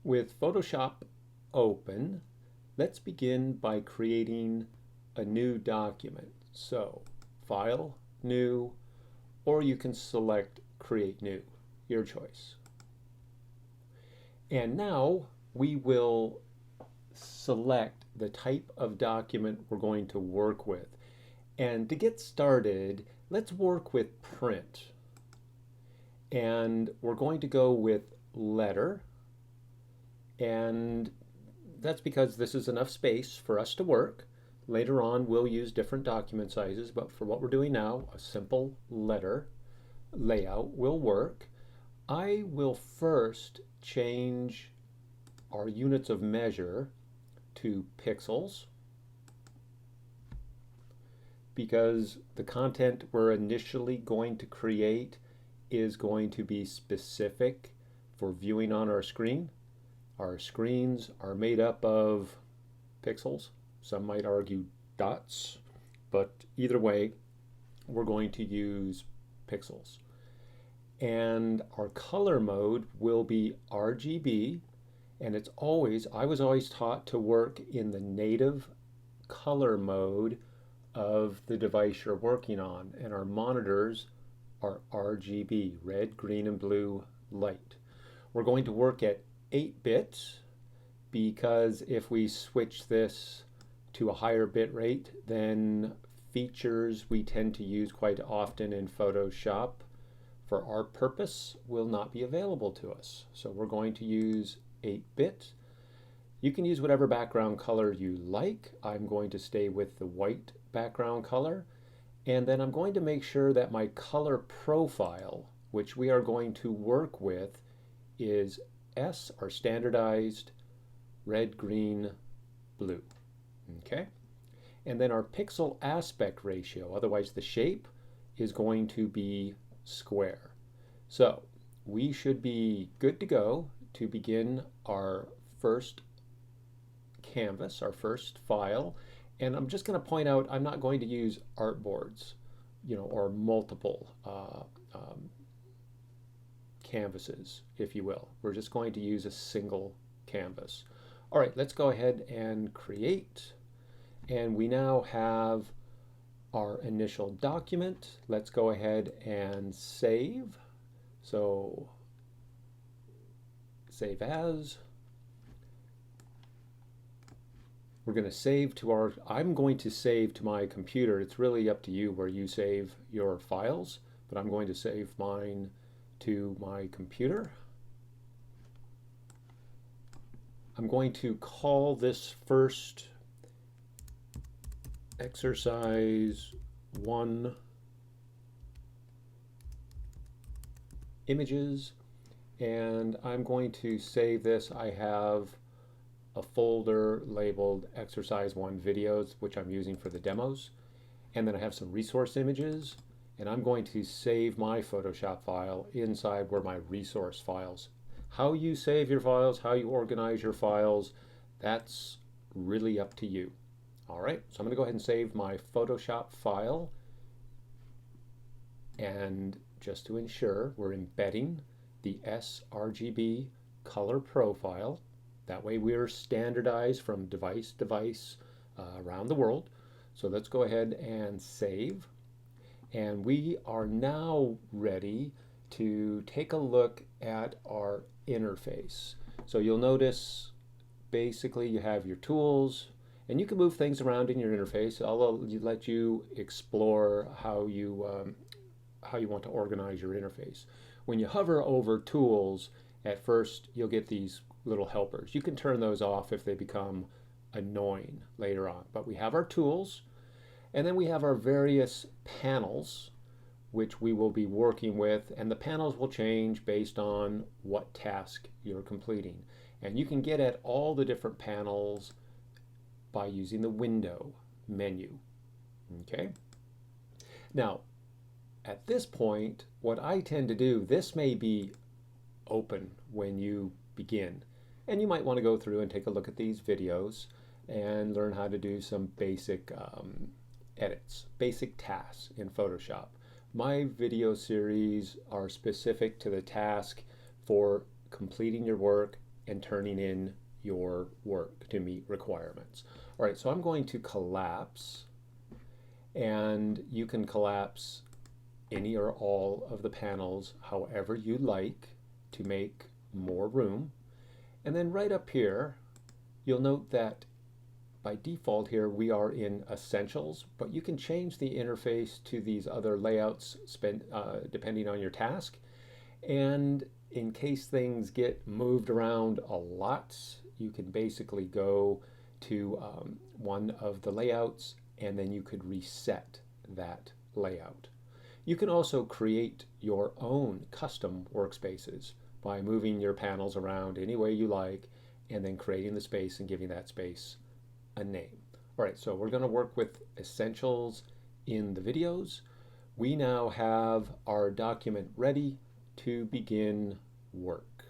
With Photoshop open, let's begin by creating a new document. So, File, New, or you can select Create New, your choice. And now we will select the type of document we're going to work with. And to get started, let's work with print. And we're going to go with letter. And that's because this is enough space for us to work. Later on, we'll use different document sizes, but for what we're doing now, a simple letter layout will work. I will first change our units of measure to pixels because the content we're initially going to create is going to be specific for viewing on our screen. Our screens are made up of pixels. Some might argue dots, but either way, we're going to use pixels. And our color mode will be RGB, and I was always taught to work in the native color mode of the device you're working on, and our monitors are RGB, red, green, and blue light. We're going to work at 8 bits because if we switch this to a higher bit rate, then features we tend to use quite often in Photoshop for our purpose will not be available to us. So we're going to use 8-bit. You can use whatever background color you like. I'm going to stay with the white background color. And then I'm going to make sure that my color profile, which we are going to work with, is S, our standardized red, green, blue. Okay? And then our pixel aspect ratio, otherwise the shape, is going to be square. So we should be good to go to begin our first canvas, our first file. And I'm just going to point out I'm not going to use artboards, or multiple canvases, if you will. We're just going to use a single canvas. All right, let's go ahead and create. And we now have our initial document. Let's go ahead and save. So save as. We're going to save to I'm going to save to my computer. It's really up to you where you save your files, but I'm going to save mine to my computer. I'm going to call this first exercise 1 images, and I'm going to save this. I have a folder labeled exercise 1 videos, which I'm using for the demos, and then I have some resource images, and I'm going to save my Photoshop file inside where my resource files. How you save your files, how you organize your files, that's really up to you. All right, so I'm going to go ahead and save my Photoshop file. And just to ensure, we're embedding the sRGB color profile. That way we're standardized from device to device around the world. So let's go ahead and save. And we are now ready to take a look at our interface. So you'll notice basically you have your tools, and you can move things around in your interface. I'll let you explore how you want to organize your interface. When you hover over tools, at first you'll get these little helpers. You can turn those off if they become annoying later on. But we have our tools, and then we have our various panels, which we will be working with, and the panels will change based on what task you're completing. And you can get at all the different panels by using the window menu. Okay? Now, at this point, what I tend to do, this may be open when you begin, and you might want to go through and take a look at these videos and learn how to do some basic edits, basic tasks in Photoshop. My video series are specific to the task for completing your work and turning in your work to meet requirements. All right, so I'm going to collapse, and you can collapse any or all of the panels however you like to make more room. And then right up here, you'll note that by default here we are in Essentials, but you can change the interface to these other layouts depending on your task. And in case things get moved around a lot, you can basically go to one of the layouts, and then you could reset that layout. You can also create your own custom workspaces by moving your panels around any way you like, and then creating the space and giving that space a name. All right, so we're going to work with Essentials in the videos. We now have our document ready to begin work.